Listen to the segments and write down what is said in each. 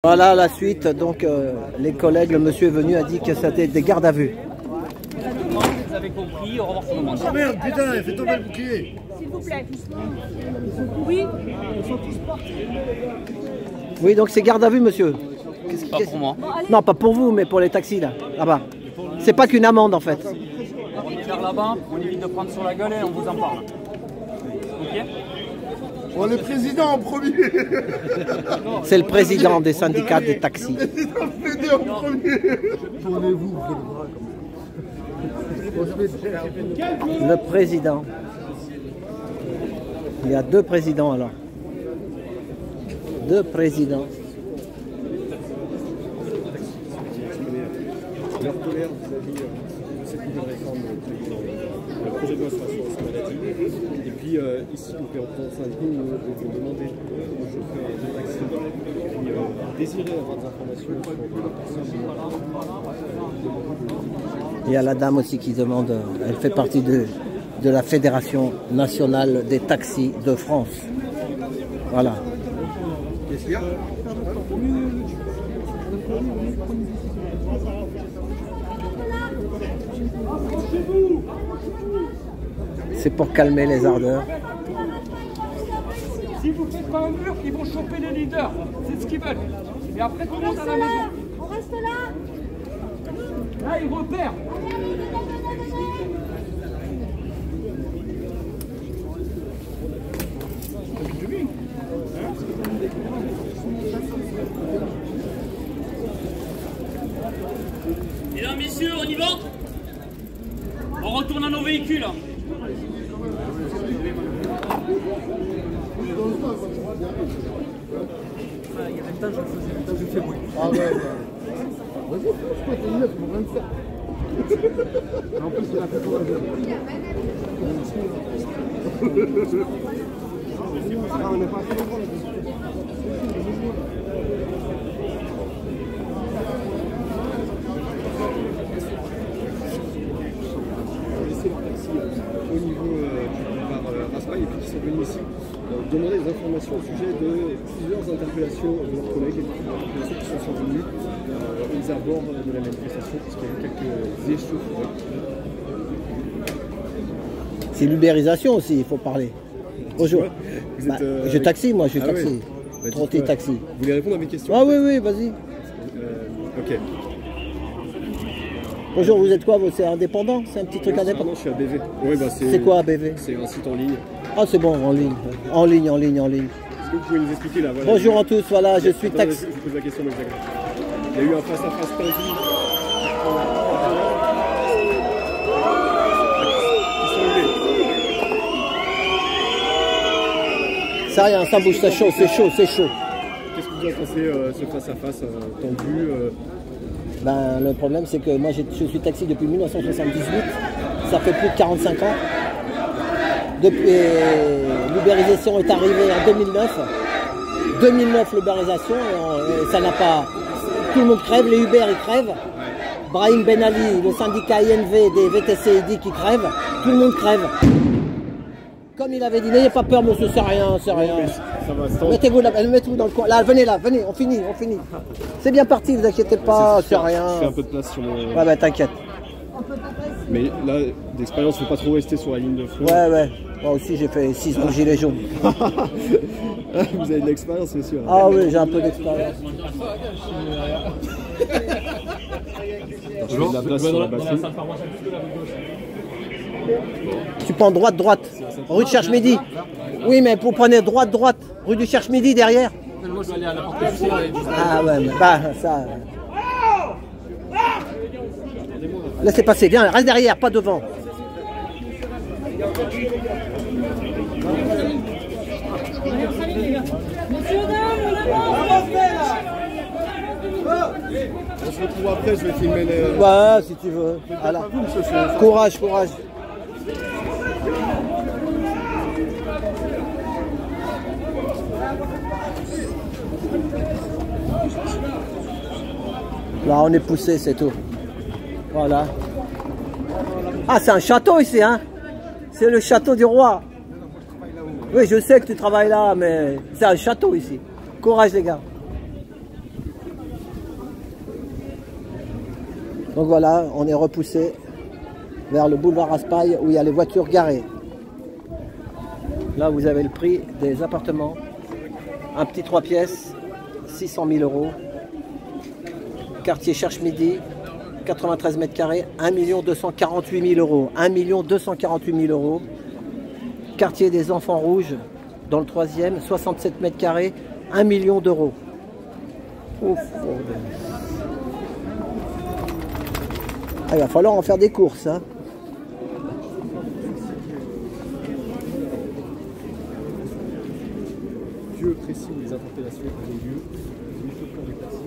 Voilà la suite, donc les collègues, le monsieur est venu, a dit que c'était des gardes à vue. Vous avez compris, au revoir pour le moment. Oh merde, putain, fais tomber le bouclier. S'il vous plaît. Oui. Oui, donc c'est garde à vue, monsieur. Pas pour moi. Non, pas pour vous, mais pour les taxis, là-bas. C'est pas qu'une amende, en fait. On est clair là-bas, on évite de prendre sur la gueule et on vous en parle. Ok? Oh, le président en premier. C'est le président des syndicats des taxis. Le président Fédé en premier. Tournez-vous, vous faites le bras comme Le président. Il y a deux présidents, alors. Deux présidents. Leur colère vis-à-vis de cette nouvelle réforme le projet de loi sur l'assurance maladie. Et puis ici, nous représentant syndicaux, nous avons demandé aux chauffeurs de taxi qui désiraient avoir des informations sur la personne. Il y a la dame aussi qui demande, elle fait partie de la Fédération nationale des taxis de France. Voilà. Qu'est-ce qu'il y a? C'est pour calmer les ardeurs. Si vous ne faites pas un mur, ils vont choper les leaders. C'est ce qu'ils veulent. Et après, tout le monde à la maison. On reste là. Là, ils repèrent. Mesdames, messieurs, on y va? On retourne à nos véhicules. Il y avait le temps, je fais bruit. Ah ouais. Vas-y, c'est une meuf, mon 27. En plus, il a fait quoi? Ah, on n'est pas assez longtemps. Au niveau du boulevard Raspail et puis qui sont venus ici demander des informations au sujet de plusieurs interpellations de leurs collègues et de ceux qui sont survenus aux abords de la manifestation parce qu'il y a eu quelques échauffourées. C'est l'ubérisation aussi, il faut parler. Bonjour. Vous êtes, je taxi, moi, je ah taxi. ouais. Bah, Trotté taxi. Vous voulez répondre à mes questions? Ah oui, oui, vas-y. Ok. Bonjour, vous êtes quoi? C'est indépendant? C'est un petit truc Ah indépendant? non, je suis à BV. Ouais, bah, C'est quoi ABV? C'est un site en ligne. Ah, c'est bon, en ligne. En ligne, en ligne, en ligne. Est-ce que vous pouvez nous expliquer là voilà, Bonjour à tous, voilà, je suis taxi. Je vous pose la question, mais il y a eu un face-à-face tendu. Ça rien, ça bouge, c'est chaud, c'est chaud, c'est chaud. Qu'est-ce que vous en pensez, ce face-à-face tendu Ben, le problème, c'est que moi, je suis taxi depuis 1978. Ça fait plus de 45 ans. Depuis l'ubérisation est arrivée en 2009. 2009, l'ubérisation, et ça n'a pas... Tout le monde crève, les Uber, ils crèvent. Brahim Ben Ali, le syndicat INV des VTC, il dit qu'il crève. Tout le monde crève. Comme il avait dit, n'ayez pas peur, monsieur, c'est rien, c'est rien. Mettez-vous là, mettez-vous dans le coin. Là, venez là, venez, on finit, on finit. C'est bien parti, vous inquiétez pas, c'est rien. Je fais un peu de place sur le... Ouais, bah t'inquiète. Mais là, d'expérience, il ne faut pas trop rester sur la ligne de front. Ouais, ouais. Moi aussi, j'ai fait 6 ans gilets jaunes. Vous avez de l'expérience, c'est sûr. Ah oui, j'ai un peu d'expérience. Je fais de la place sur la batterie. Tu prends droite, rue de Cherche-Midi. Oui, mais vous prenez droite, rue du Cherche-Midi derrière. Moi, je vais aller à la porte. Ah ouais, mais bah, ça... Laissez passer, viens, reste derrière, pas devant. On se retrouve après, je vais filmer les... Ouais, si tu veux. Voilà. Courage, courage. Là, on est poussé, c'est tout. Voilà. Ah, c'est un château ici, hein? C'est le château du roi. Oui, je sais que tu travailles là, mais c'est un château ici. Courage, les gars. Donc voilà, on est repoussé vers le boulevard Raspail où il y a les voitures garées. Là, vous avez le prix des appartements. Un petit 3 pièces, 600 000 €. Quartier Cherche-Midi, 93 mètres carrés, 1 248 000 €. 1 248 000 €. Quartier des Enfants Rouges, dans le 3e, 67 mètres carrés, 1 million d'euros. Ouf. Ah, il va falloir en faire des courses. Hein. Dieu précis où les interpellations ont lieu. Les chauffeurs de taxi,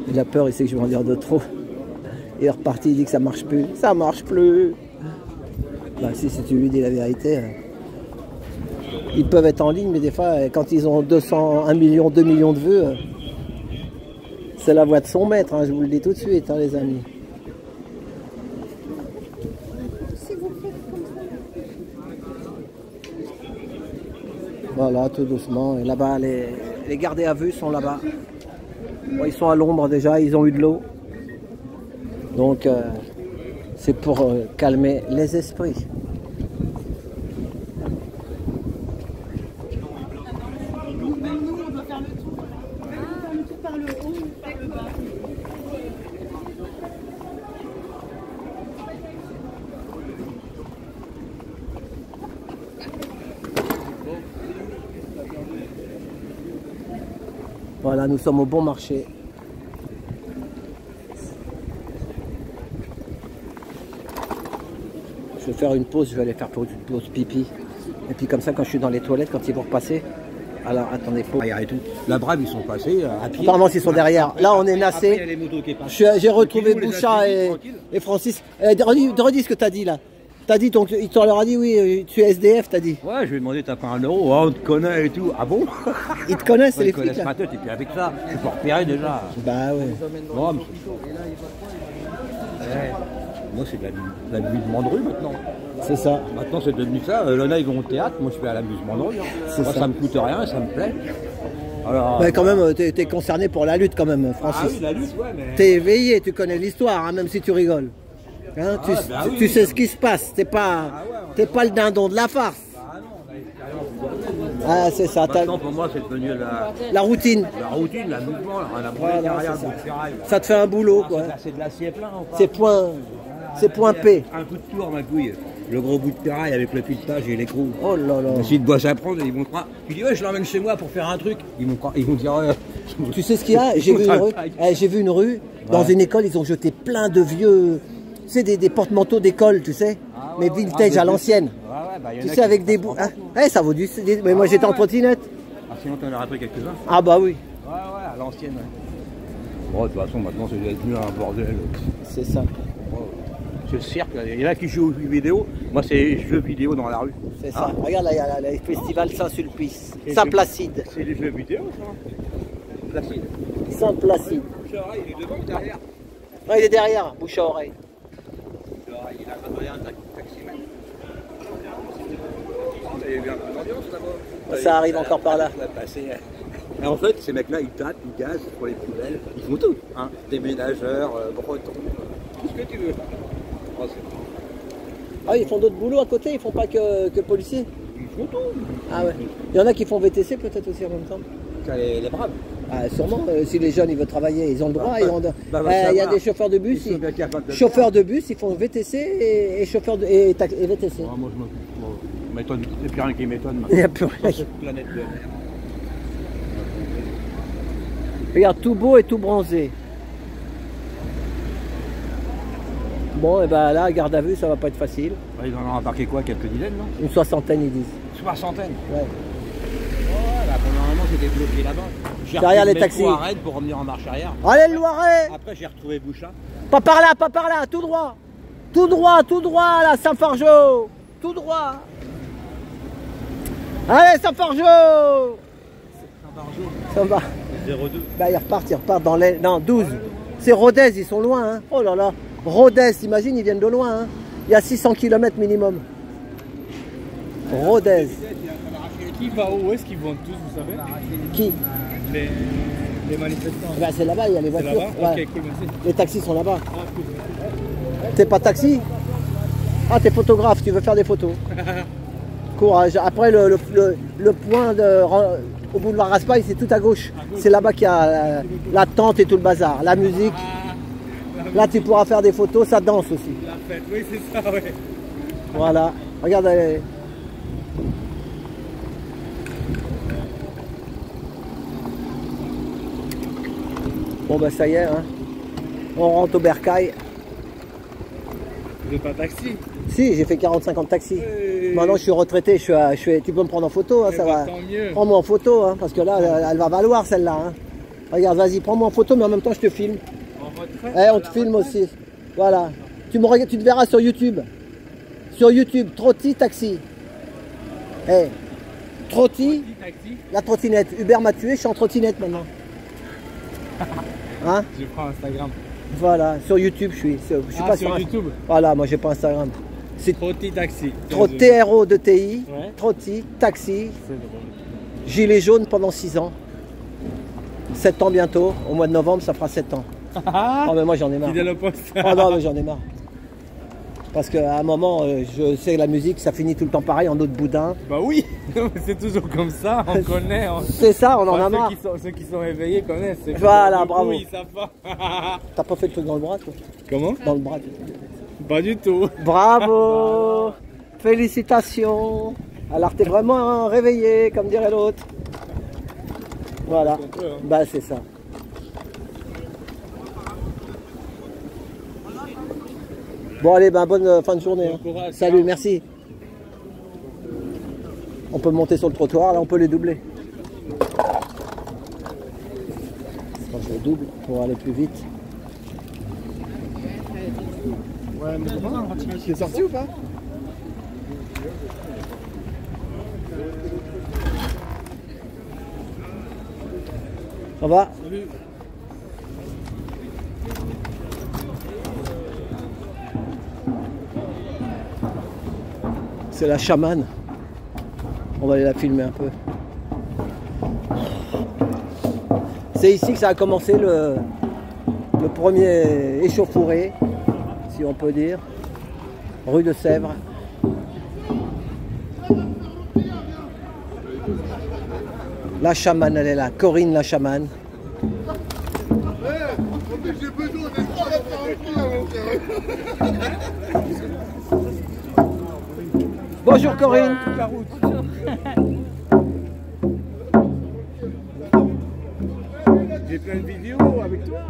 il a peur, il sait que je vais en dire de trop. Il est reparti, il dit que ça marche plus. Ça marche plus. Bah si tu lui dis la vérité. Ils peuvent être en ligne, mais des fois, quand ils ont 200, 1 million, 2 millions de vues, c'est la voix de son maître, hein, je vous le dis tout de suite, hein, les amis. Voilà, tout doucement. Et là-bas, les gardés à vue sont là-bas. Bon, ils sont à l'ombre déjà, ils ont eu de l'eau. Donc, c'est pour calmer les esprits. Voilà, nous sommes au bon marché. Je vais faire une pause, je vais aller faire une pause pipi. Et puis comme ça, quand je suis dans les toilettes, quand ils vont repasser. Alors, attendez, faut... Et tout. La Brave, ils sont passés à pied. Apparemment, ils sont derrière. Là, on est nassé. J'ai retrouvé Boucha et Francis. Redis ce que tu as dit là. T'as dit, donc, il leur a dit, oui, tu es SDF, t'as dit. Ouais, je lui ai demandé, t'as pas 1 euro, oh, on te connaît et tout. Ah bon? Ils te connaissent, c'est les flics. Ils connaissent pas tête, et puis avec ça, je peux repérer déjà. Bah ouais. Bon, moi, c'est de l'amusement de rue maintenant. C'est ça. Maintenant, c'est devenu ça. Là, ils vont au théâtre, moi, je fais à l'amusement de rue. Hein. Moi, ça me coûte rien, ça me plaît. Alors, mais quand même, t'es concerné pour la lutte quand même, Francis. Ah oui, la lutte, ouais, mais... T'es éveillé, tu connais l'histoire, hein, même si tu rigoles. Hein, tu sais ce qui se passe, t'es pas le dindon de la farce. Ah, c'est ça. Maintenant, pour moi, c'est devenu la routine. La routine, l'amusement, on a brûlé derrière le bout de ferraille. Ça te fait un boulot, quoi. C'est de l'acier plein, ou pas? C'est point P. Un coup de tour, ma couille. Le gros bout de ferraille avec le piletage et l'écrou. Oh là là. Si ils te bossent à prendre, ils vont croire. Tu dis, ouais, je l'emmène chez moi pour faire un truc. Ils vont dire, ouais. Tu sais ce qu'il y a? J'ai vu une rue, dans une école, ils ont jeté plein de vieux. Tu sais, des porte-manteaux d'école, tu sais, mais vintage à l'ancienne. Tu sais, avec des bouts. Hein, ça vaut du. Mais moi, j'étais en trottinette. Ah, sinon, t'en aurais pris quelques-uns. Ah, bah oui. Ouais, à l'ancienne. Bon, de toute façon, maintenant, c'est devenu un bordel. C'est ça. C'est le cirque. Il y en a qui jouent aux jeux vidéo. Moi, c'est jeux vidéo dans la rue. C'est ça. Regarde, là, il y a le festival Saint-Sulpice. Saint-Placide. C'est les jeux vidéo, ça. Placide. Saint-Placide. Bouche à oreille, il est devant ou derrière? Non, il est derrière, bouche à oreille. Il a pas un taximètre. Il y a eu un peu d'ambiance là-bas. Ça arrive encore par là. Et en fait, ces mecs-là, ils tâtent, ils gazent pour les poubelles. Ils font tout. Hein. Déménageurs, bretons, tout ce que tu veux. Oh, ah, ils font d'autres boulots à côté, ils font pas que policiers? Ils font tout. Ah ouais. Il y en a qui font VTC peut-être aussi en même temps. Les braves. Ah, sûrement, si les jeunes ils veulent travailler, ils ont le droit. Il y a des chauffeurs de bus. Chauffeurs de bus, ils font VTC et chauffeurs de, et VTC. Ah, moi je m'étonne. Il n'y a plus rien qui m'étonne. Il n'y a plus rien. Cette planète de merde. Regarde, tout beau et tout bronzé. Bon, et ben là, garde à vue, ça va pas être facile. Ils en ont embarqué quoi? Quelques dizaines, non? Une soixantaine, ils disent. Soixantaine? Ouais. Là, normalement, c'était bloqué là-bas. Derrière les taxis. À Rennes pour revenir en marche arrière. Allez, le Loiret! Après, j'ai retrouvé Boucha. Pas par là, tout droit! Tout droit, là, Saint-Fargeau! Tout droit! Allez, Saint-Fargeau! Ça va. 02. Bah, ils repartent dans les. Non, 12. C'est Rodez, ils sont loin, hein. Oh là là. Rodez, imagine, ils viennent de loin, hein. Il y a 600 km minimum. Rodez. Qui va où? Est-ce qu'ils vont tous, vous savez? Qui? Les manifestants. Ben, c'est là-bas, il y a les C'est voitures. là-bas? Ouais. Ok, cool, merci. Les taxis sont là-bas. Ah, cool. T'es pas taxi? Ah, t'es photographe, tu veux faire des photos. Courage. Après, le point au boulevard Raspail, c'est tout à gauche. C'est là-bas qu'il y a la tente et tout le bazar. La musique. Là, tu pourras faire des photos, ça danse aussi. La fête, oui, c'est ça, ouais. Voilà. Regarde. Bon, ben ça y est, hein. On rentre au Bercail. Vous n'êtes pas taxi? Si, j'ai fait 45 ans de taxi. Oui. Maintenant, je suis retraité. Tu peux me prendre en photo, hein, Eh ça ben, va. tant mieux. Prends-moi en photo, hein, parce que là, elle va valoir celle-là. Hein. Regarde, vas-y, prends-moi en photo, mais en même temps, je te filme. En retraite? Eh, on te filme aussi. Voilà. Tu te verras sur YouTube. Sur YouTube, Trotti Taxi. Eh, Trotti, Taxi? la trottinette. Uber m'a tué, je suis en trottinette maintenant. Hein? Je prends Instagram. Voilà, sur YouTube, je suis. Je suis pas sur Insta- YouTube? Voilà, moi, j'ai pas Instagram. C'est Trotti Taxi. TRO de TI, Ouais. Trotti, Taxi, C'est drôle. gilet jaune pendant 6 ans. 7 ans bientôt, au mois de novembre, ça fera 7 ans. Oh, mais moi, j'en ai marre. Fidèle au poste. Oh non, mais j'en ai marre. Parce qu'à un moment, je sais que la musique, ça finit tout le temps pareil en autre boudin. Bah oui, c'est toujours comme ça, on connaît. C'est ça, on en a marre. Ceux qui sont éveillés connaissent. C'est Voilà, du coup, bravo. Ils savent pas. T'as pas fait le truc dans le bras, toi? Comment? Dans le bras. Pas du tout. Bravo! Félicitations! Alors, t'es vraiment réveillé, comme dirait l'autre. Voilà. Un peu, hein. Bah, c'est ça. Bon, allez, ben, bonne fin de journée. Bon Hein. courage, Salut, ciao. merci. On peut monter sur le trottoir, là, on peut les doubler. Quand je les double pour aller plus vite. Ouais, mais comment? Tu es sorti ou pas? Ça va? Salut. C'est la chamane. On va aller la filmer un peu. C'est ici que ça a commencé le premier échauffouré, si on peut dire, rue de Sèvres. La chamane, elle est là, Corinne la chamane. J'ai besoin Bonjour Corinne. J'ai plein de vidéos avec toi.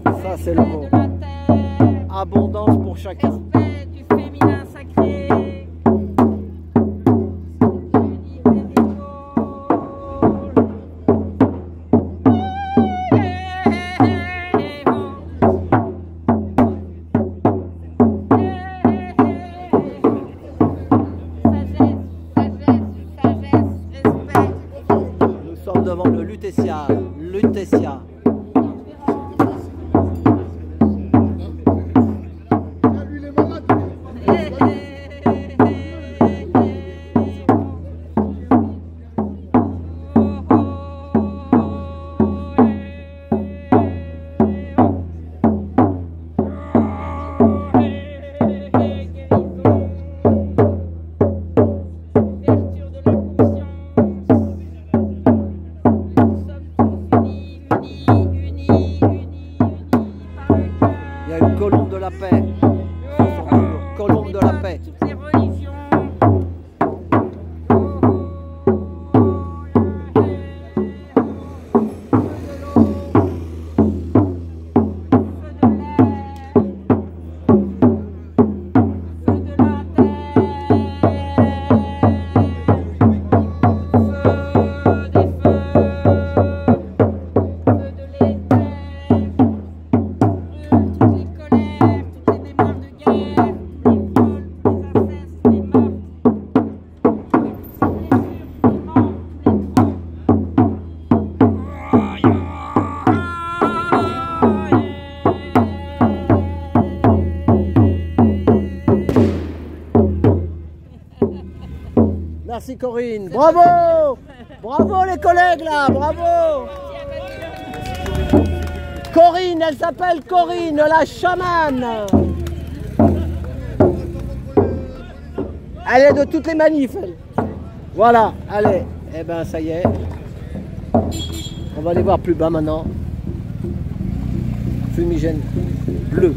Ça c'est le mot. Abondance pour chacun. Respect du féminin sacré. Nous sommes devant le Lutetia. Lutetia. Il y a une colombe de la paix. Colombe de la paix. Toutes les religions. merci Corinne. Bravo. Bravo les collègues là, bravo. Corinne, elle s'appelle Corinne, la chamane. Elle est de toutes les manifs, elle. Voilà, allez. Eh ben ça y est. On va aller voir plus bas maintenant. Fumigène bleu.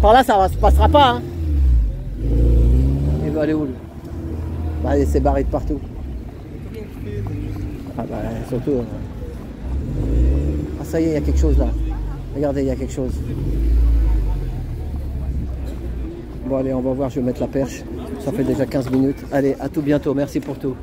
Par là, ça se passera pas. Hein. Il va aller où lui? Bah, il s'est barré de partout. Ah bah, surtout. Ah, ça y est, il y a quelque chose là. Regardez, il y a quelque chose. Bon, allez, on va voir. Je vais mettre la perche. Ça fait déjà 15 minutes. Allez, à tout bientôt. Merci pour tout.